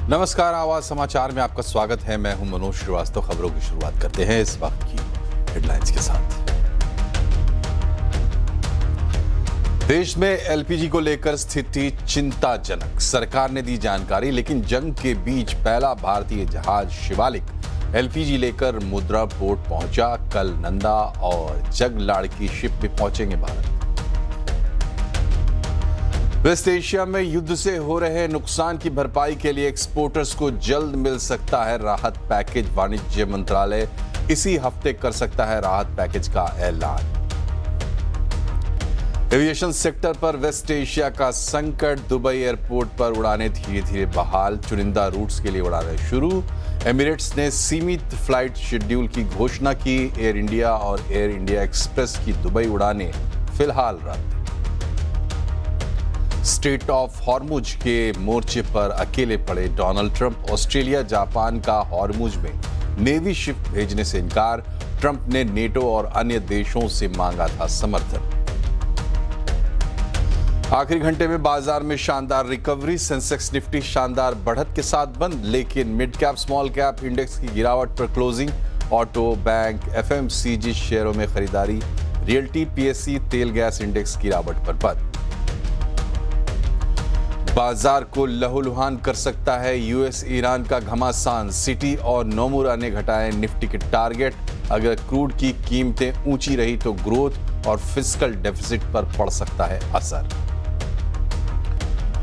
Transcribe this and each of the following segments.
नमस्कार, आवाज समाचार में आपका स्वागत है। मैं हूं मनोज श्रीवास्तव। खबरों की शुरुआत करते हैं इस वक्त की हेडलाइंस के साथ। देश में एलपीजी को लेकर स्थिति चिंताजनक, सरकार ने दी जानकारी। लेकिन जंग के बीच पहला भारतीय जहाज शिवालिक एलपीजी लेकर मुद्रा पोर्ट पहुंचा। कल नंदा और जगलाड़की शिप में पहुंचेंगे भारत। वेस्ट एशिया में युद्ध से हो रहे नुकसान की भरपाई के लिए एक्सपोर्टर्स को जल्द मिल सकता है राहत पैकेज। वाणिज्य मंत्रालय इसी हफ्ते कर सकता है राहत पैकेज का ऐलान। एविएशन सेक्टर पर वेस्ट एशिया का संकट, दुबई एयरपोर्ट पर उड़ानें धीरे धीरे बहाल, चुनिंदा रूट्स के लिए उड़ानें शुरू। एमिरेट्स ने सीमित फ्लाइट शेड्यूल की घोषणा की। एयर इंडिया और एयर इंडिया एक्सप्रेस की दुबई उड़ानें फिलहाल रद्द। स्ट्रेट ऑफ हॉर्मुज के मोर्चे पर अकेले पड़े डोनाल्ड ट्रंप। ऑस्ट्रेलिया जापान का हॉर्मुज में नेवी शिप भेजने से इनकार। ट्रंप ने नेटो और अन्य देशों से मांगा था समर्थन। आखिरी घंटे में बाजार में शानदार रिकवरी। सेंसेक्स निफ्टी शानदार बढ़त के साथ बंद, लेकिन mid cap small cap index की गिरावट पर क्लोजिंग। ऑटो, बैंक, एफएमसीजी शेयरों में खरीदारी। रियल्टी, पीएससी, तेल गैस इंडेक्स गिरावट पर बंद। बाजार को लहूलुहान कर सकता है यूएस ईरान का घमासान। सिटी और नोमुरा ने घटाए निफ्टी के टारगेट। अगर क्रूड की कीमतें ऊंची रही तो ग्रोथ और फिस्कल डेफिसिट पर पड़ सकता है असर।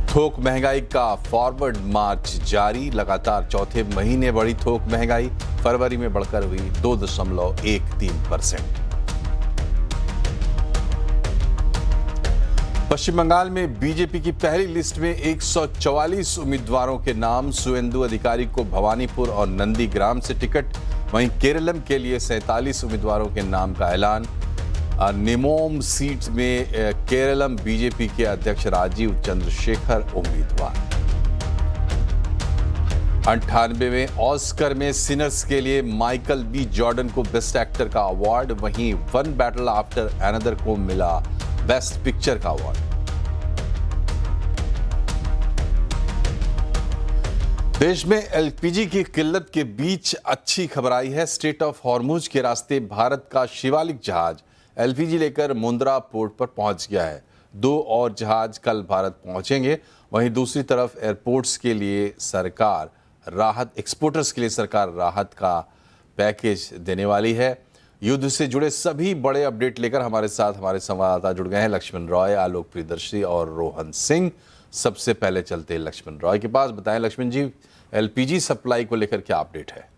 थोक महंगाई का फॉरवर्ड मार्च जारी, लगातार चौथे महीने बढ़ी थोक महंगाई। फरवरी में बढ़कर हुई 2.13%। पश्चिम बंगाल में बीजेपी की पहली लिस्ट में 144 उम्मीदवारों के नाम। सुवेंदु अधिकारी को भवानीपुर और नंदीग्राम से टिकट। वहीं केरलम के लिए 47 उम्मीदवारों के नाम का ऐलान। निमोम सीट में केरलम बीजेपी के अध्यक्ष राजीव चंद्रशेखर उम्मीदवार। 98वें ऑस्कर में सिनर्स के लिए माइकल बी जॉर्डन को बेस्ट एक्टर का अवार्ड। वहीं वन बैटल आफ्टर अनदर को मिला बेस्ट पिक्चर का अवार्ड। देश में एलपीजी की किल्लत के बीच अच्छी खबर आई है। स्ट्रेट ऑफ हॉर्मुज के रास्ते भारत का शिवालिक जहाज एलपीजी लेकर मुंद्रा पोर्ट पर पहुंच गया है। 2 और जहाज कल भारत पहुंचेंगे। वहीं दूसरी तरफ एयरपोर्ट्स के लिए सरकार राहत, एक्सपोर्टर्स के लिए सरकार राहत का पैकेज देने वाली है। युद्ध से जुड़े सभी बड़े अपडेट लेकर हमारे साथ हमारे संवाददाता जुड़ गए हैं, लक्ष्मण रॉय, आलोक प्रियदर्शी और रोहन सिंह। सबसे पहले चलते हैं लक्ष्मण रॉय के पास। बताएं लक्ष्मण जी, एलपीजी सप्लाई को लेकर क्या अपडेट है?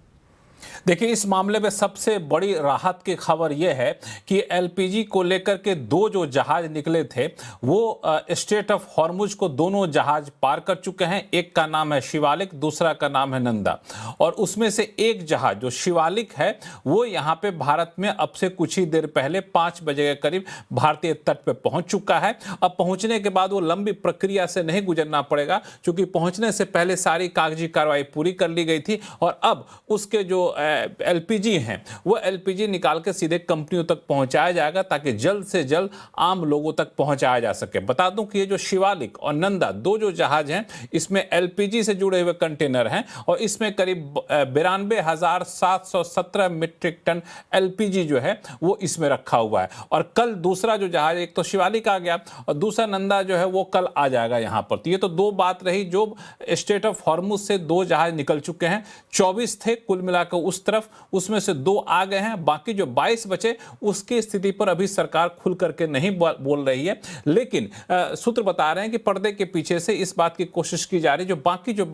देखिए, इस मामले में सबसे बड़ी राहत की खबर यह है कि एलपीजी को लेकर के 2 जो जहाज निकले थे वो स्ट्रेट ऑफ हॉर्मुज को दोनों जहाज पार कर चुके हैं। एक का नाम है शिवालिक, दूसरा का नाम है नंदा। और उसमें से एक जहाज जो शिवालिक है वो यहाँ पे भारत में अब से कुछ ही देर पहले 5 बजे के करीब भारतीय तट पे पहुंच चुका है। अब पहुंचने के बाद वो लंबी प्रक्रिया से नहीं गुजरना पड़ेगा, क्योंकि पहुंचने से पहले सारी कागजी कार्रवाई पूरी कर ली गई थी। और अब उसके जो एलपीजी हैं वो एलपीजी निकाल के सीधे कंपनियों तक पहुंचाया जाएगा, ताकि जल्द से जल्द आम लोगों तक पहुंचाया जा सके। बता दूं कि ये जो शिवालिक और नंदा 2 जो जहाज हैं, इसमें एलपीजी से जुड़े हुए कंटेनर हैं और इसमें करीब 92,717 मीट्रिक टन एलपीजी जो है वो इसमें रखा हुआ है। और कल दूसरा जो जहाज, एक तो शिवालिक आ गया और दूसरा नंदा जो है वो कल आ जाएगा यहाँ पर। तो ये तो 2 बात रही। जो स्ट्रेट ऑफ हॉर्मुज से 2 जहाज निकल चुके हैं, 24 थे कुल मिलाकर उस तरफ, उसमें से 2 आ गए हैं। बाकी जो 22 बचे उसकी स्थिति पर अभी सरकार खुल करके नहीं बोल रही है। लेकिन सूत्र बता रहे हैं कि पर्दे के पीछे से इस बात की कोशिश की जा रही है जो बाकी जो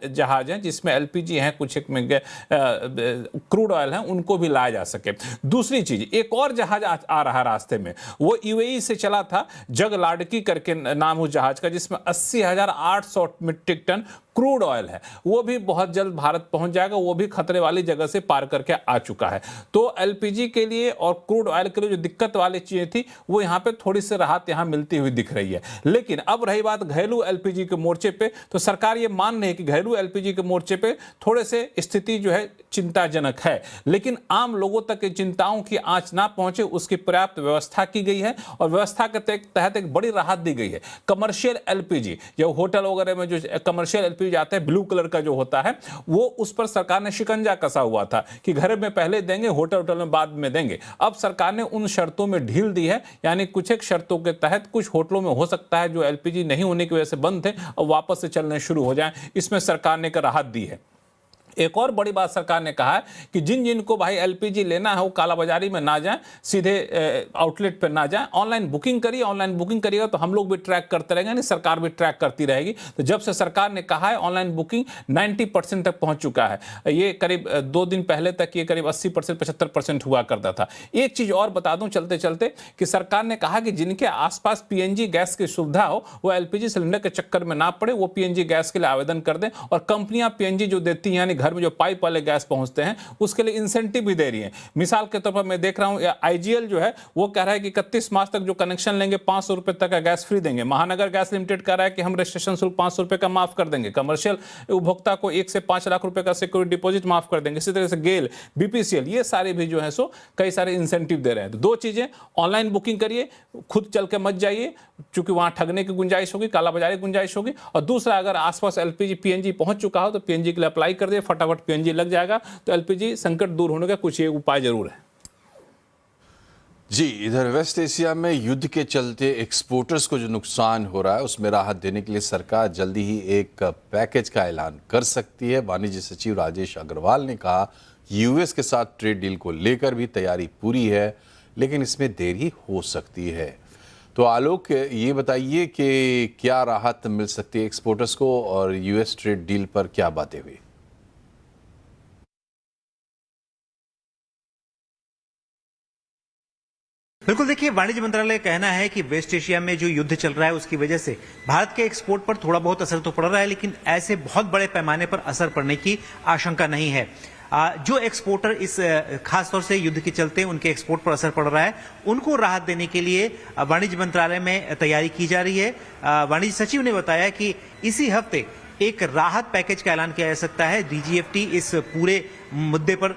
जहाज हैं जिसमें एलपीजी हैं, कुछ एक में क्रूड ऑयल हैं, उनको भी लाया जा सके। दूसरी चीज, एक और जहाज आ रहा है रास्ते में, वो यूएई से चला था, जगलाड़की करके नाम उस जहाज का, जिसमें 80,800 मीट्रिक टन क्रूड ऑयल है। वो भी बहुत जल्द भारत पहुंच जाएगा। वो भी खतरे वाली जगह से पार करके आ चुका है। तो एलपीजी के लिए और क्रूड ऑयल के लिए जो दिक्कत वाली चीजें थी वो यहाँ पे थोड़ी सी राहत यहाँ मिलती हुई दिख रही है। लेकिन अब रही बात घरेलू एलपीजी के मोर्चे पे, तो सरकार ये मान रही है कि घरेलू एलपीजी के मोर्चे पे थोड़े से स्थिति जो है चिंताजनक है, लेकिन आम लोगों तक चिंताओं की आंच ना पहुंचे उसकी पर्याप्त व्यवस्था की गई है। और व्यवस्था के तहत एक बड़ी राहत दी गई है। कमर्शियल एलपीजी, जो होटल वगैरह में जो कमर्शियल एलपीजी एलपीजी आता है ब्लू कलर का जो होता है, वो उस पर सरकार ने शिकंजा कसा हुआ था कि घर में पहले देंगे, होटल में बाद में देंगे। अब सरकार ने उन शर्तों में ढील दी है, यानी कुछ एक शर्तों के तहत कुछ होटलों में हो सकता है जो एलपीजी नहीं होने की वजह से बंद थे और वापस से चलने शुरू हो जाएं, इसमें सरकार ने राहत दी है। एक और बड़ी बात सरकार ने कहा है कि जिन को भाई एलपीजी लेना है वो कालाबाजारी में ना जाएं, सीधे आउटलेट पर ना जाएं, ऑनलाइन बुकिंग करिए। ऑनलाइन बुकिंग करिएगा तो हम लोग भी ट्रैक करते रहेंगे, नहीं सरकार भी ट्रैक करती रहेगी। तो जब से सरकार ने कहा है ऑनलाइन बुकिंग 90% तक पहुंच चुका है। ये करीब 2 दिन पहले तक ये करीब 80% 75% हुआ करता था। एक चीज और बता दूं चलते चलते कि सरकार ने कहा कि जिनके आसपास पीएनजी गैस की सुविधा हो वो एलपीजी सिलेंडर के चक्कर में ना पड़े, वो पीएनजी गैस के लिए आवेदन कर दें। और कंपनियां पीएनजी जो देती हैं, यानी घर में जो पाइप वाले गैस पहुंचते हैं, उसके लिए इंसेंटिव भी दे रही हैं। मिसाल के तौर पर मैं देख रहा हूं आईजीएल जो है वो कह रहा है कि 31 मार्च तक जो कनेक्शन लेंगे 500 रुपए तक का गैस फ्री देंगे। महानगर गैस लिमिटेड कह रहा है कि हम रजिस्ट्रेशन शुल्क 500 रुपए का माफ कर देंगे। कमर्शियल उपभोक्ता को 1 से 5 लाख रुपए का सिक्योरिटी डिपॉजिट माफ कर देंगे। इसी तरह से गेल, बीपीसीएल, ये सारे भी जो है सो कई सारे इंसेंटिव दे रहे हैं। तो 2 चीजें, ऑनलाइन बुकिंग करिए, खुद चल के मत जाइए क्योंकि वहां ठगने की गुंजाइश होगी, कालाबाजारी की गुंजाइश होगी। और दूसरा, अगर आसपास एलपीजी पीएनजी पहुंच चुका हो तो पीएनजी के लिए अप्लाई कर दिए, फटाफट पीएनजी लग जाएगा। तो एलपीजी संकट दूर होने का कुछ एक उपाय जरूर है। जी, इधर वेस्ट एशिया में युद्ध के चलते एक्सपोर्टर्स को जो नुकसान हो रहा है उसमें राहत देने के लिए सरकार जल्दी ही एक पैकेज का ऐलान कर सकती है। वाणिज्य सचिव राजेश अग्रवाल ने कहा यूएस के साथ ट्रेड डील को लेकर भी तैयारी पूरी है, लेकिन इसमें देरी हो सकती है। तो आलोक, ये बताइए कि क्या राहत मिल सकती है एक्सपोर्टर्स को और यूएस ट्रेड डील पर क्या बातें हुई? बिल्कुल, देखिए, वाणिज्य मंत्रालय का कहना है कि वेस्ट एशिया में जो युद्ध चल रहा है उसकी वजह से भारत के एक्सपोर्ट पर थोड़ा बहुत असर तो पड़ रहा है, लेकिन ऐसे बहुत बड़े पैमाने पर असर पड़ने की आशंका नहीं है। जो एक्सपोर्टर इस खासतौर से युद्ध के चलते उनके एक्सपोर्ट पर असर पड़ रहा है, उनको राहत देने के लिए वाणिज्य मंत्रालय में तैयारी की जा रही है। वाणिज्य सचिव ने बताया कि इसी हफ्ते एक राहत पैकेज का ऐलान किया जा सकता है। डीजीएफटी इस पूरे मुद्दे पर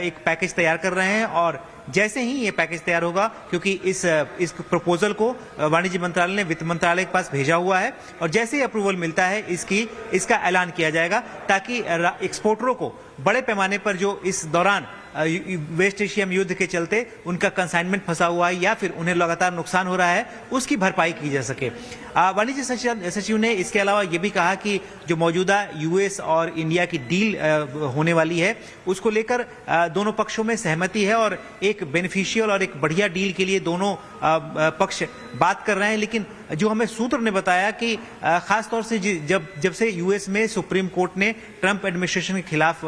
एक पैकेज तैयार कर रहे हैं और जैसे ही ये पैकेज तैयार होगा, क्योंकि इस प्रपोजल को वाणिज्य मंत्रालय ने वित्त मंत्रालय के पास भेजा हुआ है, और जैसे ही अप्रूवल मिलता है इसका ऐलान किया जाएगा ताकि एक्सपोर्टरों को बड़े पैमाने पर जो इस दौरान वेस्ट एशिया में युद्ध के चलते उनका कंसाइनमेंट फंसा हुआ है या फिर उन्हें लगातार नुकसान हो रहा है, उसकी भरपाई की जा सके। वाणिज्य सचिव ने इसके अलावा ये भी कहा कि जो मौजूदा यूएस और इंडिया की डील होने वाली है उसको लेकर दोनों पक्षों में सहमति है और एक बेनिफिशियल और एक बढ़िया डील के लिए दोनों पक्ष बात कर रहे हैं। लेकिन जो हमें सूत्र ने बताया कि खासतौर से जब से यूएस में सुप्रीम कोर्ट ने ट्रंप एडमिनिस्ट्रेशन के खिलाफ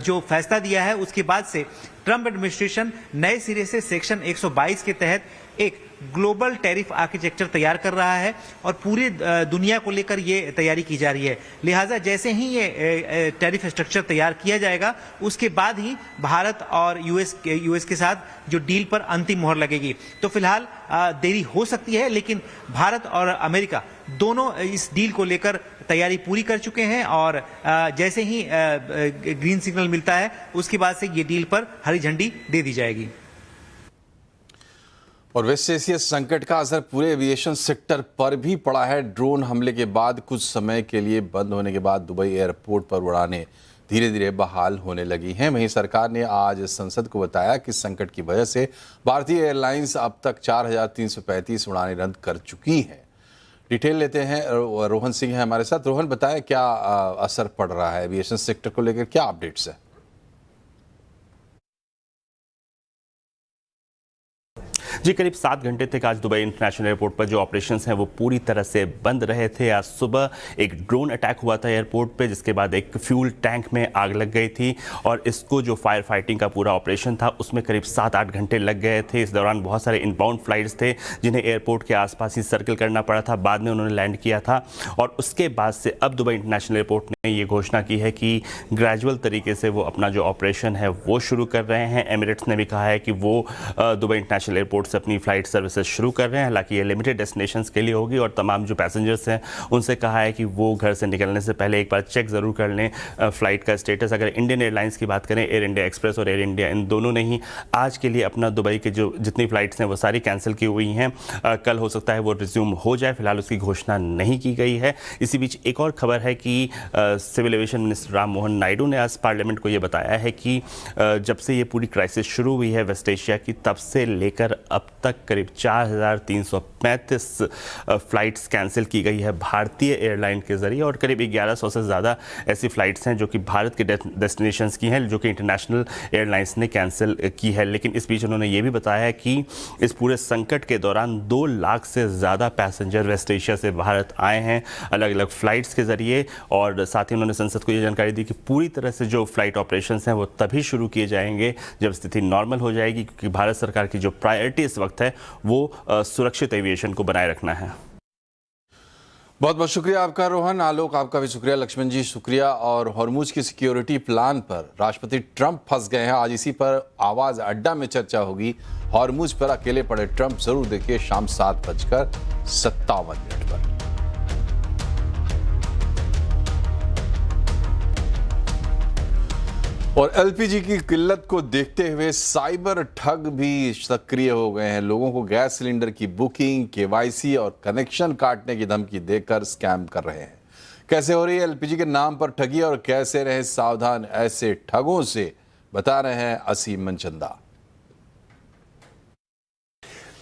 जो फैसला दिया है, उसके बाद से ट्रंप एडमिनिस्ट्रेशन नए सिरे से सेक्शन 122 के तहत एक ग्लोबल टैरिफ आर्किटेक्चर तैयार कर रहा है और पूरी दुनिया को लेकर ये तैयारी की जा रही है। लिहाजा जैसे ही ये टैरिफ स्ट्रक्चर तैयार किया जाएगा उसके बाद ही भारत और यूएस के साथ जो डील पर अंतिम मोहर लगेगी। तो फिलहाल देरी हो सकती है, लेकिन भारत और अमेरिका दोनों इस डील को लेकर तैयारी पूरी कर चुके हैं और जैसे ही ग्रीन सिग्नल मिलता है उसके बाद से ये डील पर हरी झंडी दे दी जाएगी। और वेस्ट एशिया संकट का असर पूरे एविएशन सेक्टर पर भी पड़ा है। ड्रोन हमले के बाद कुछ समय के लिए बंद होने के बाद दुबई एयरपोर्ट पर उड़ानें धीरे धीरे बहाल होने लगी हैं। वहीं सरकार ने आज संसद को बताया कि संकट की वजह से भारतीय एयरलाइंस अब तक 4,335 उड़ानें रद्द कर चुकी हैं। डिटेल लेते हैं, रोहन सिंह है हमारे साथ। रोहन, बताएं क्या असर पड़ रहा है एविएशन सेक्टर को लेकर, क्या अपडेट्स है? जी, करीब 7 घंटे तक आज दुबई इंटरनेशनल एयरपोर्ट पर जो ऑपरेशंस हैं वो पूरी तरह से बंद रहे थे। आज सुबह एक ड्रोन अटैक हुआ था एयरपोर्ट पे, जिसके बाद एक फ्यूल टैंक में आग लग गई थी और इसको जो फायर फाइटिंग का पूरा ऑपरेशन था उसमें करीब 7-8 घंटे लग गए थे। इस दौरान बहुत सारे इनबाउंड फ्लाइट्स थे जिन्हें एयरपोर्ट के आसपास ही सर्कल करना पड़ा था। बाद में उन्होंने लैंड किया था और उसके बाद से अब दुबई इंटरनेशनल एयरपोर्ट ने ये घोषणा की है कि ग्रेजुअल तरीके से वो अपना जो ऑपरेशन है वो शुरू कर रहे हैं। एमिरेट्स ने भी कहा है कि वो दुबई इंटरनेशनल एयरपोर्ट से अपनी फ़्लाइट सर्विसेज शुरू कर रहे हैं। हालांकि ये लिमिटेड डेस्टिनेशंस के लिए होगी और तमाम जो पैसेंजर्स हैं उनसे कहा है कि वो घर से निकलने से पहले एक बार चेक ज़रूर कर लें फ़्लाइट का स्टेटस। अगर इंडियन एयरलाइंस की बात करें, एयर इंडिया एक्सप्रेस और एयर इंडिया इन दोनों ने ही आज के लिए अपना दुबई के जो जितनी फ़्लाइट्स हैं वो सारी कैंसिल की हुई हैं। कल हो सकता है वो रिज्यूम हो जाए, फिलहाल उसकी घोषणा नहीं की गई है। इसी बीच एक और खबर है कि civil aviation minister Ram Mohan Naidu ने आज पार्लियामेंट को ये बताया है कि जब से ये पूरी क्राइसिस शुरू हुई है वेस्ट एशिया की, तब से लेकर अब तक करीब 4,335 फ़्लाइट्स कैंसिल की गई है भारतीय एयरलाइन के ज़रिए और करीब 1100 से ज़्यादा ऐसी फ़्लाइट्स हैं जो कि भारत के डेस्टिनेशंस की हैं, जो कि इंटरनेशनल एयरलाइंस ने कैंसिल की है। लेकिन इस बीच उन्होंने ये भी बताया है कि इस पूरे संकट के दौरान 2 लाख से ज़्यादा पैसेंजर वेस्ट एशिया से भारत आए हैं अलग अलग फ़्लाइट्स के ज़रिए। और साथ ही उन्होंने संसद को ये जानकारी दी कि पूरी तरह से जो फ़्लाइट ऑपरेशंस हैं वो तभी शुरू किए जाएंगे जब स्थिति नॉर्मल हो जाएगी, क्योंकि भारत सरकार की जो प्रायोरिटी इस वक्त है वो सुरक्षित एविएशन को बनाए रखना है। बहुत बहुत शुक्रिया आपका रोहन। आलोक, आपका भी शुक्रिया। लक्ष्मण जी शुक्रिया। और हॉर्मुज की सिक्योरिटी प्लान पर राष्ट्रपति ट्रंप फंस गए हैं। आज इसी पर आवाज अड्डा में चर्चा होगी। हॉर्मुज पर अकेले पड़े ट्रंप, जरूर देखिए शाम 7:57 पर। और एलपीजी की किल्लत को देखते हुए साइबर ठग भी सक्रिय हो गए हैं। लोगों को गैस सिलेंडर की बुकिंग, केवाईसी और कनेक्शन काटने की धमकी देकर स्कैम कर रहे हैं। कैसे हो रही है एलपीजी के नाम पर ठगी और कैसे रहे सावधान ऐसे ठगों से, बता रहे हैं असीम मनचंदा।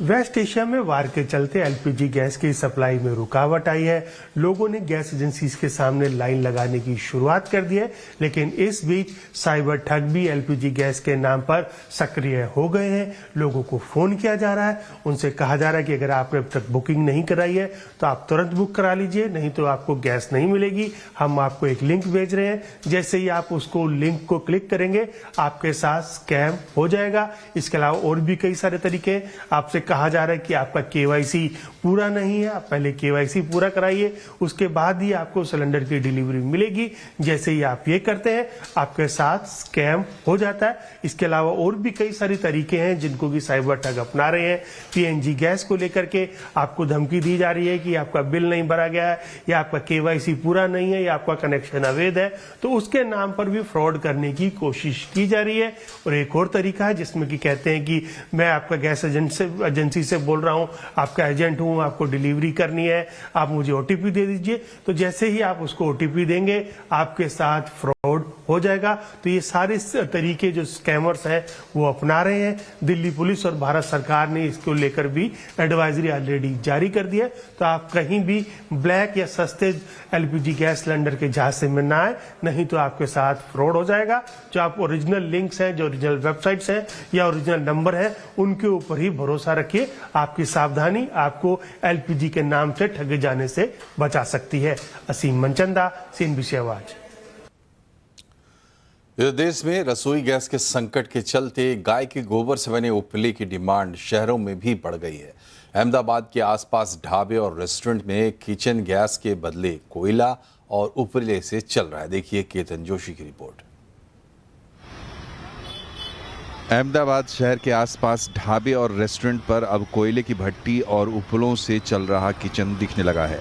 वेस्ट एशिया में वार के चलते एलपीजी गैस की सप्लाई में रुकावट आई है। लोगों ने गैस एजेंसीज के सामने लाइन लगाने की शुरुआत कर दी है, लेकिन इस बीच साइबर ठग भी एलपीजी गैस के नाम पर सक्रिय हो गए हैं। लोगों को फोन किया जा रहा है, उनसे कहा जा रहा है कि अगर आपने अब तक बुकिंग नहीं कराई है तो आप तुरंत बुक करा लीजिए, नहीं तो आपको गैस नहीं मिलेगी। हम आपको एक लिंक भेज रहे हैं, जैसे ही आप उसको लिंक को क्लिक करेंगे आपके साथ स्कैम हो जाएगा। इसके अलावा और भी कई सारे तरीके आपसे कहा जा रहा है कि आपका केवाईसी पूरा नहीं है, आप पहले केवाईसी पूरा कराइए, उसके बाद ही आपको सिलेंडर की डिलीवरी मिलेगी। जैसे ही आप ये करते हैं आपके साथ स्कैम हो जाता है। इसके अलावा और भी कई सारे तरीके हैं जिनको कि साइबर ठग अपना रहे हैं। पीएनजी गैस को लेकर के आपको धमकी दी जा रही है कि आपका बिल नहीं भरा गया है या आपका केवाईसी पूरा नहीं है या आपका कनेक्शन अवैध है, तो उसके नाम पर भी फ्रॉड करने की कोशिश की जा रही है। और एक और तरीका है जिसमें कि कहते हैं कि मैं आपका गैस एजेंसी से बोल रहा हूं, आपका एजेंट हूं, आपको डिलीवरी करनी है, आप मुझे ओटीपी दे दीजिए। तो जैसे ही आप उसको ओटीपी देंगे आपके साथ फ्रॉड हो जाएगा। तो ये सारे तरीके जो स्कैमर्स हैं वो अपना रहे हैं। दिल्ली पुलिस और भारत सरकार ने इसको लेकर भी एडवाइजरी ऑलरेडी जारी कर दी है। तो आप कहीं भी ब्लैक या सस्ते एलपीजी गैस सिलेंडर के झांसे में ना आए, नहीं तो आपके साथ फ्रॉड हो जाएगा। जो आप ओरिजिनल लिंक्स हैं, जो ओरिजिनल वेबसाइट्स हैं या ओरिजिनल नंबर है, उनके ऊपर ही भरोसा रखिए। आपकी सावधानी आपको एलपीजी के नाम से ठगे जाने से बचा सकती है। असीम मनचंदा, सीएनबीसी आवाज। देश में रसोई गैस के संकट के चलते गाय के गोबर से बने उपले की डिमांड शहरों में भी बढ़ गई है। अहमदाबाद के आसपास ढाबे और रेस्टोरेंट में किचन गैस के बदले कोयला और उपले से चल रहा है। देखिए केतन जोशी की रिपोर्ट। अहमदाबाद शहर के आसपास ढाबे और रेस्टोरेंट पर अब कोयले की भट्टी और उपलों से चल रहा किचन दिखने लगा है।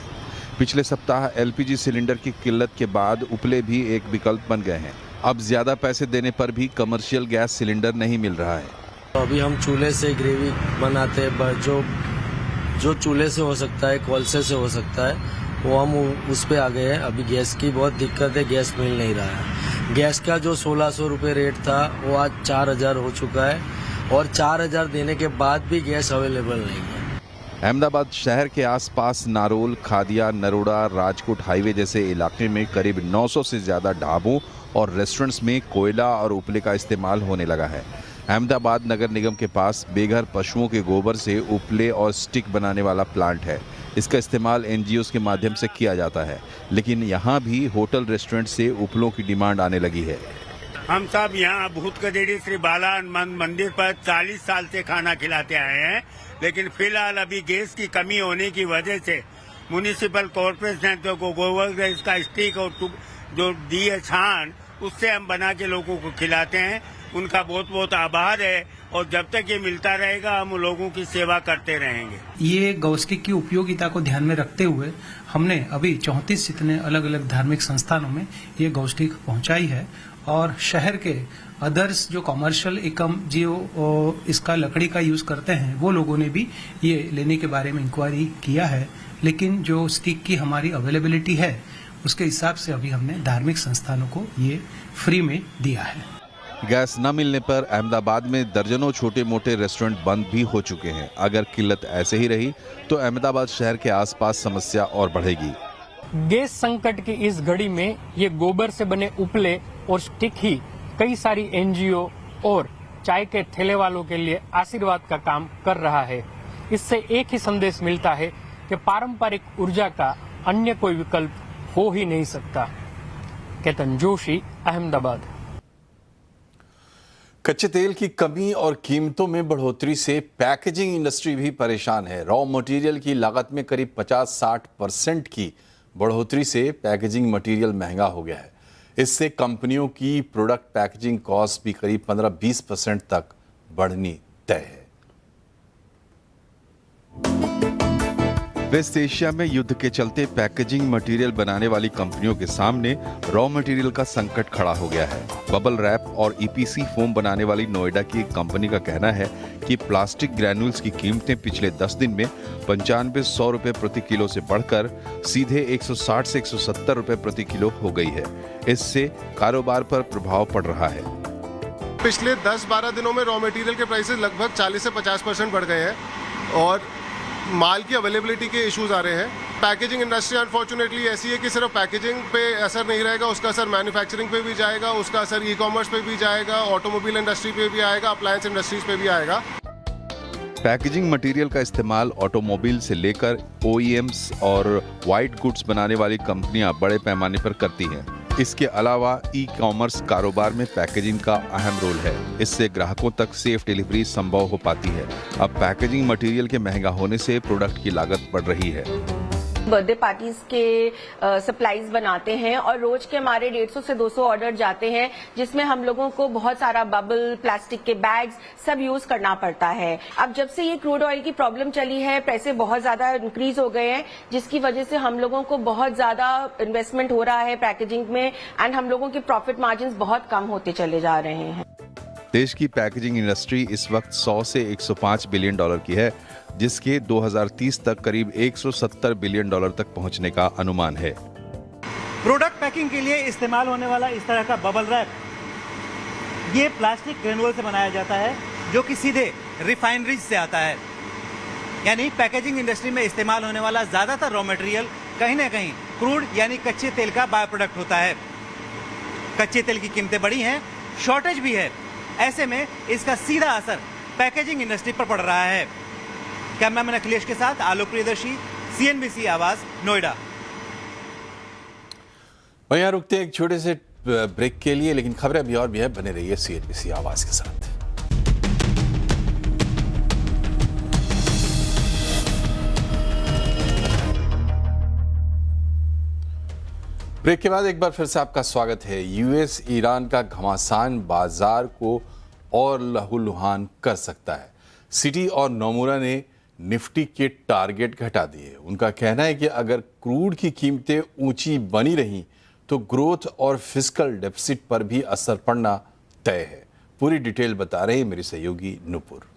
पिछले सप्ताह एलपीजी सिलेंडर की किल्लत के बाद उपले भी एक विकल्प बन गए हैं। अब ज्यादा पैसे देने पर भी कमर्शियल गैस सिलेंडर नहीं मिल रहा है। तो अभी हम चूल्हे से ग्रेवी बनाते हैं, जो चूल्हे से हो सकता है, कोलसे से हो सकता है, वो हम उस पे आ गए हैं। अभी गैस की बहुत दिक्कत है, गैस मिल नहीं रहा है। गैस का जो 1600 रुपये रेट था वो आज 4000 हो चुका है और 4000 देने के बाद भी गैस अवेलेबल नहीं है। अहमदाबाद शहर के आसपास नारोल, खादिया, नरोड़ा, राजकोट हाईवे जैसे इलाके में करीब 900 से ज्यादा ढाबों और रेस्टोरेंट्स में कोयला और उपले का इस्तेमाल होने लगा है। अहमदाबाद नगर निगम के पास बेघर पशुओं के गोबर से उपले और स्टिक बनाने वाला प्लांट है। इसका इस्तेमाल एनजीओस के माध्यम से किया जाता है, लेकिन यहाँ भी होटल रेस्टोरेंट से उपलों की डिमांड आने लगी है। हम सब यहाँ भूत कदेड़ी श्री बाला हनुमान मंदिर पर 40 साल से खाना खिलाते आए हैं, लेकिन फिलहाल अभी गैस की कमी होने की वजह से म्युनिसिपल कॉर्पोरेशन को गोबर गैस का स्टिक और जो दी है छान, उससे हम बना के लोगों को खिलाते हैं। उनका बहुत बहुत आभार है और जब तक ये मिलता रहेगा हम लोगों की सेवा करते रहेंगे। ये गौस्टिक की उपयोगिता को ध्यान में रखते हुए हमने अभी 34 जितने अलग अलग धार्मिक संस्थानों में ये गौस्टिक पहुंचाई है और शहर के अदर्स जो कॉमर्शियल एकम जो इसका लकड़ी का यूज करते हैं वो लोगों ने भी ये लेने के बारे में इंक्वायरी किया है, लेकिन जो स्टिक की हमारी अवेलेबिलिटी है उसके हिसाब से अभी हमने धार्मिक संस्थानों को ये फ्री में दिया है। गैस न मिलने पर अहमदाबाद में दर्जनों छोटे मोटे रेस्टोरेंट बंद भी हो चुके हैं। अगर किल्लत ऐसे ही रही तो अहमदाबाद शहर के आसपास समस्या और बढ़ेगी। गैस संकट की इस घड़ी में ये गोबर से बने उपले और स्टिक ही कई सारी एनजीओ और चाय के ठेले वालों के लिए आशीर्वाद का काम कर रहा है। इससे एक ही संदेश मिलता है कि पारंपरिक ऊर्जा का अन्य कोई विकल्प हो ही नहीं सकता। केतन जोशी, अहमदाबाद। कच्चे तेल की कमी और कीमतों में बढ़ोतरी से पैकेजिंग इंडस्ट्री भी परेशान है। रॉ मटेरियल की लागत में करीब 50-60% की बढ़ोतरी से पैकेजिंग मटेरियल महंगा हो गया है। इससे कंपनियों की प्रोडक्ट पैकेजिंग कॉस्ट भी करीब 15-20% तक बढ़नी तय है। वेस्ट एशिया में युद्ध के चलते पैकेजिंग मटेरियल बनाने वाली कंपनियों के सामने रॉ मटेरियल का संकट खड़ा हो गया है। बबल रैप और ईपीसी फोम बनाने वाली नोएडा की एक कंपनी का कहना है कि प्लास्टिक ग्रैन्यूल्स की कीमतें पिछले 10 दिन में 95-100 रुपए प्रति किलो से बढ़कर सीधे 160 से 170 रुपए प्रति किलो हो गई है। इससे कारोबार पर प्रभाव पड़ रहा है। पिछले 10-12 दिनों में रॉ मटेरियल के प्राइसेस लगभग 40 से 50% बढ़ गए हैं और माल की अवेलेबिलिटी के इश्यूज आ रहे हैं। पैकेजिंग इंडस्ट्री अनफॉर्चुनेटली ऐसी है कि सिर्फ पैकेजिंग पे असर नहीं रहेगा, उसका असर मैन्युफैक्चरिंग पे भी जाएगा, उसका असर ई कॉमर्स पे भी जाएगा, ऑटोमोबाइल इंडस्ट्री पे भी आएगा, अप्लायंस इंडस्ट्रीज पे भी आएगा। पैकेजिंग मटेरियल का इस्तेमाल ऑटोमोबाइल से लेकर ओईएम्स और व्हाइट गुड्स बनाने वाली कंपनियां बड़े पैमाने पर करती हैं। इसके अलावा ई कॉमर्स कारोबार में पैकेजिंग का अहम रोल है। इससे ग्राहकों तक सेफ डिलीवरी संभव हो पाती है। अब पैकेजिंग मटेरियल के महंगा होने से प्रोडक्ट की लागत बढ़ रही है। बर्थडे पार्टीज के सप्लाईज बनाते हैं और रोज के हमारे 150 से 200 ऑर्डर जाते हैं, जिसमें हम लोगों को बहुत सारा बबल, प्लास्टिक के बैग्स सब यूज करना पड़ता है। अब जब से ये क्रूड ऑयल की प्रॉब्लम चली है, पैसे बहुत ज्यादा इंक्रीज हो गए हैं, जिसकी वजह से हम लोगों को बहुत ज्यादा इन्वेस्टमेंट हो रहा है पैकेजिंग में एंड हम लोगों के प्रॉफिट मार्जिन बहुत कम होते चले जा रहे हैं। देश की पैकेजिंग इंडस्ट्री इस वक्त 100 से 105 बिलियन डॉलर की है, जिसके 2030 तक करीब 170 बिलियन डॉलर तक पहुंचने का अनुमान है। प्रोडक्ट पैकिंग के लिए इस्तेमाल होने वाला इस तरह का बबल रैप ये प्लास्टिक ग्रेनुअल से बनाया जाता है, जो कि सीधे रिफाइनरीज से आता है। यानी पैकेजिंग इंडस्ट्री में इस्तेमाल होने वाला ज्यादातर रॉ मटेरियल कहीं ना कहीं क्रूड यानी कच्चे तेल का बाय प्रोडक्ट होता है। कच्चे तेल की कीमतें बढ़ी हैं, शॉर्टेज भी है, ऐसे में इसका सीधा असर पैकेजिंग इंडस्ट्री पर पड़ रहा है। कैमरामैन अखिलेश के साथ आलोक प्रियदर्शी, सीएनबीसी आवाज, नोएडा। यहाँ रुकते हैं एक छोटे से ब्रेक के लिए, लेकिन खबरें अभी और भी है। बने रहिए सीएनबीसी आवाज के साथ। ब्रेक के बाद एक बार फिर से आपका स्वागत है। यूएस ईरान का घमासान बाजार को और लहूलुहान कर सकता है। सिटी और नोमुरा ने निफ्टी के टारगेट घटा दिए। उनका कहना है कि अगर क्रूड की कीमतें ऊंची बनी रहीं तो ग्रोथ और फिस्कल डेफिसिट पर भी असर पड़ना तय है। पूरी डिटेल बता रहे हैं मेरी सहयोगी नुपुर।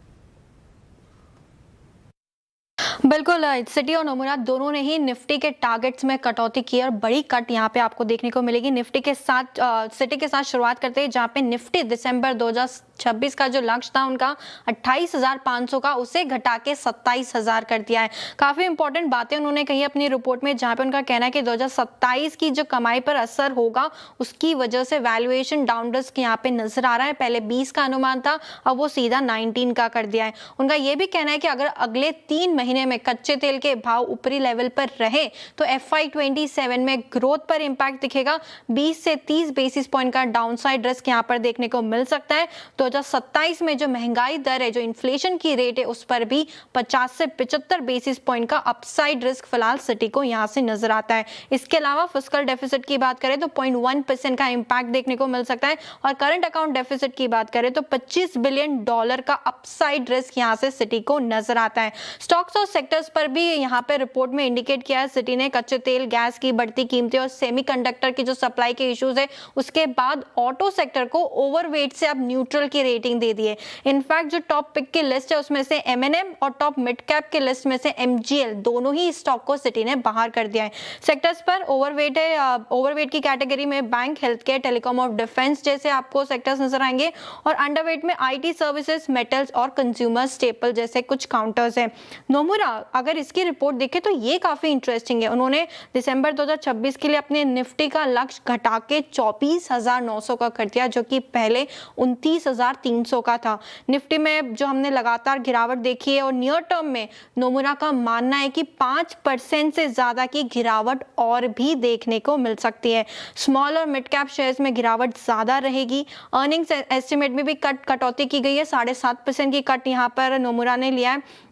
बिल्कुल, सिटी और नोमुरा दोनों ने ही निफ्टी के टारगेट्स में कटौती की और बड़ी कट यहां पे आपको देखने को मिलेगी। निफ्टी के साथ सिटी के साथ शुरुआत करते हैं, जहां पे निफ्टी दिसंबर 2026 का जो लक्ष्य था उनका 28,500 का, उसे घटा के 27,000 कर दिया है। काफी इंपॉर्टेंट बातें उन्होंने कही अपनी रिपोर्ट में, जहां पे उनका कहना है कि 2027 की जो कमाई पर असर होगा उसकी वजह से वैल्यूएशन डाउनवर्ड्स यहाँ पे नजर आ रहा है। पहले 20 का अनुमान था, अब वो सीधा 19 का कर दिया है। उनका ये भी कहना है कि अगर अगले 3 महीने में कच्चे तेल के भाव ऊपरी लेवल पर रहे तो FY27 में ग्रोथ पर इंपैक्ट दिखेगा। 20 से 30 बेसिस पॉइंट का डाउनसाइड रिस्क यहां पर देखने को मिल सकता है। तो 2027 में जो महंगाई दर है, जो इन्फ्लेशन की रेट है, उस पर भी 50 से 75 बेसिस पॉइंट का अपसाइड रिस्क फिलहाल सिटी को यहां से नजर आता है। इसके अलावा फिस्कल डेफिसिट की बात करें तो 0.1% का इंपैक्ट देखने को मिल सकता है और करंट अकाउंट डेफिसिट की बात करें तो $25 बिलियन का अपसाइड रिस्क यहां से सिटी को नजर आता है। स्टॉक्स और सेक्टर्स पर भी यहां पे रिपोर्ट में इंडिकेट किया है सिटी ने कच्चे तेल, गैस की बढ़ती कीमतें और सेमीकंडक्टर की जो सप्लाई के इश्यूज है, उसके बाद ऑटो सेक्टर को ओवरवेट से अब न्यूट्रल की रेटिंग दे दी है। इनफैक्ट जो टॉप पिक की लिस्ट है उसमें से M&M और टॉप मिड कैप की लिस्ट में से MGL दोनों ही स्टॉक को सिटी ने बाहर कर दिया है। सेक्टर्स पर ओवरवेट है, ओवरवेट की कैटेगरी में बैंक, हेल्थ केयर, टेलीकॉम और डिफेंस जैसे आपको सेक्टर्स नजर आएंगे और अंडरवेट में IT सर्विसेज, मेटल्स और कंज्यूमर स्टेपल जैसे कुछ काउंटर्स हैं। नोमुरा अगर इसकी रिपोर्ट देखें तो ये काफी इंटरेस्टिंग है। उन्होंने दिसंबर 2026 के लिए अपने निफ्टी का लक्ष्य घटा के 24,900 का कर दिया, जो कि पहले 29,300 का था। निफ्टी में जो हमने लगातार गिरावट देखी है और नियर टर्म में नोमुरा का मानना है कि 5% से ज्यादा की गिरावट और भी देखने को मिल सकती है। स्मॉल और मिड कैप शेयर्स में गिरावट ज्यादा रहेगी। अर्निंग्स एस्टिमेट में भी कटौती की गई है, 7.5% की कट यहाँ पर नोमुरा ने लिया है।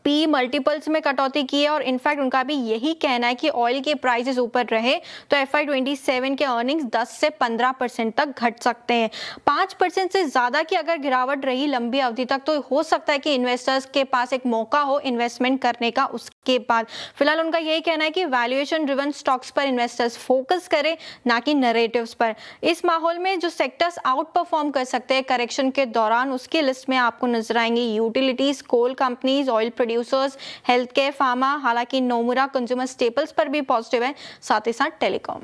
पी मल्टीपल्स में कटौती की है और इनफैक्ट उनका भी यही कहना है कि ऑयल के प्राइसेस ऊपर रहे तो FY27 के अर्निंग्स 10 से 15% तक घट सकते हैं। 5% से ज़्यादा की अगर गिरावट रही लंबी अवधि तक तो हो सकता है कि इन्वेस्टर्स के पास एक मौका हो इन्वेस्टमेंट करने का। उसके बाद फिलहाल उनका यही कहना है कि वैल्यूएशन ड्रिवन स्टॉक्स पर इन्वेस्टर्स फोकस करें, ना कि नरेटिव्स पर। इस माहौल में जो सेक्टर्स आउट परफॉर्म कर सकते हैं करेक्शन के दौरान, उसकी लिस्ट में आपको नजर आएंगे utilities, coal companies, oil producers, health care, pharma. हालांकि नोमुरा कंज्यूमर स्टेपल्स पर भी पॉजिटिव है, साथ ही साथ टेलीकॉम।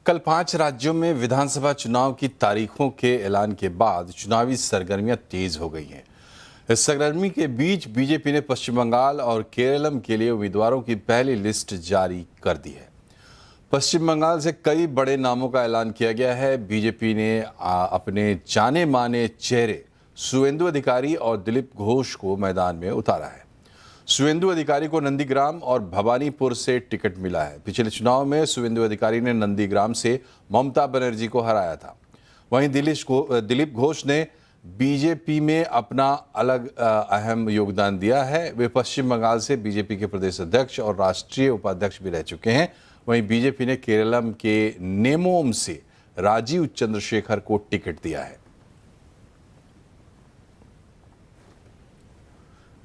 कल 5 राज्यों में विधानसभा चुनाव की तारीखों के ऐलान के बाद चुनावी सरगर्मियां तेज हो गई हैं। इस सरगर्मी के बीच बीजेपी ने पश्चिम बंगाल और केरलम के लिए उम्मीदवारों की पहली लिस्ट जारी कर दी है। पश्चिम बंगाल से कई बड़े नामों का ऐलान किया गया है। बीजेपी ने अपने जाने माने चेहरे सुवेंदु अधिकारी और दिलीप घोष को मैदान में उतारा है। सुवेंदु अधिकारी को नंदीग्राम और भवानीपुर से टिकट मिला है। पिछले चुनाव में सुवेंदु अधिकारी ने नंदीग्राम से ममता बनर्जी को हराया था। वहीं दिलीप घोष ने बीजेपी में अपना अलग अहम योगदान दिया है। वे पश्चिम बंगाल से बीजेपी के प्रदेश अध्यक्ष और राष्ट्रीय उपाध्यक्ष भी रह चुके हैं। वहीं बीजेपी ने केरलम के नेमोम से राजीव चंद्रशेखर को टिकट दिया है।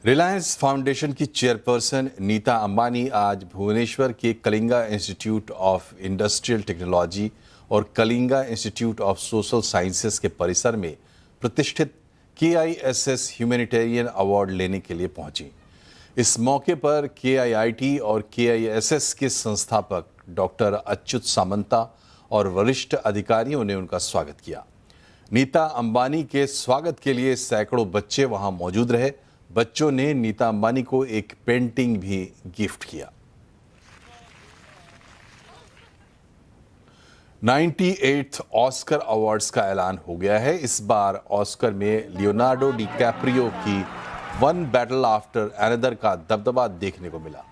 रिलायंस फाउंडेशन की चेयरपर्सन नीता अंबानी आज भुवनेश्वर के Kalinga Institute of Industrial Technology और Kalinga Institute of Social Sciences के परिसर में प्रतिष्ठित KISS ह्यूमैनिटेरियन अवार्ड लेने के लिए पहुंची। इस मौके पर KIIT और KISS के संस्थापक डॉक्टर अच्युत सामंता और वरिष्ठ अधिकारियों ने उनका स्वागत किया। नीता अंबानी के स्वागत के लिए सैकड़ों बच्चे वहां मौजूद रहे। बच्चों ने नीता अंबानी को एक पेंटिंग भी गिफ्ट किया। 98th ऑस्कर अवार्ड्स का ऐलान हो गया है। इस बार ऑस्कर में लियोनार्डो डिकैप्रियो की वन बैटल आफ्टर अनदर का दबदबा देखने को मिला।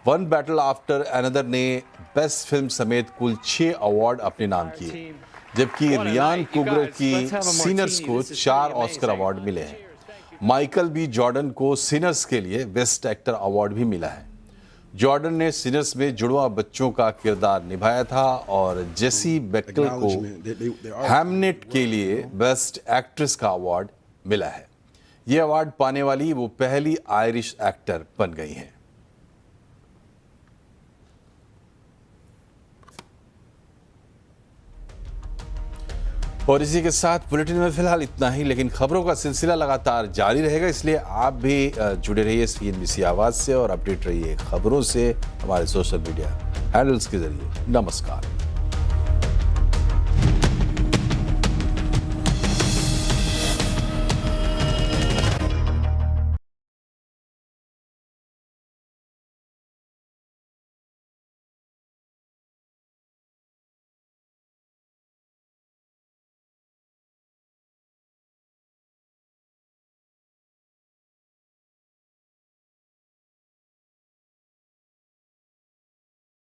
वन बैटल आफ्टर अनदर ने बेस्ट फिल्म समेत कुल 6 अवार्ड अपने नाम किए, जबकि रियान कुग्रो की सिनर्स को 4 ऑस्कर अवार्ड मिले हैं। माइकल बी जॉर्डन को सिनर्स के लिए बेस्ट एक्टर अवार्ड भी मिला है। जॉर्डन ने सिनर्स में जुड़वा बच्चों का किरदार निभाया था और जेसी बेक्टल को हैमनेट के लिए बेस्ट एक्ट्रेस का अवार्ड मिला है। ये अवार्ड पाने वाली वो पहली आयरिश एक्टर बन गई हैं। और इसी के साथ बुलेटिन में फिलहाल इतना ही, लेकिन खबरों का सिलसिला लगातार जारी रहेगा, इसलिए आप भी जुड़े रहिए CNBC आवाज से और अपडेट रहिए खबरों से हमारे सोशल मीडिया हैंडल्स के जरिए। नमस्कार।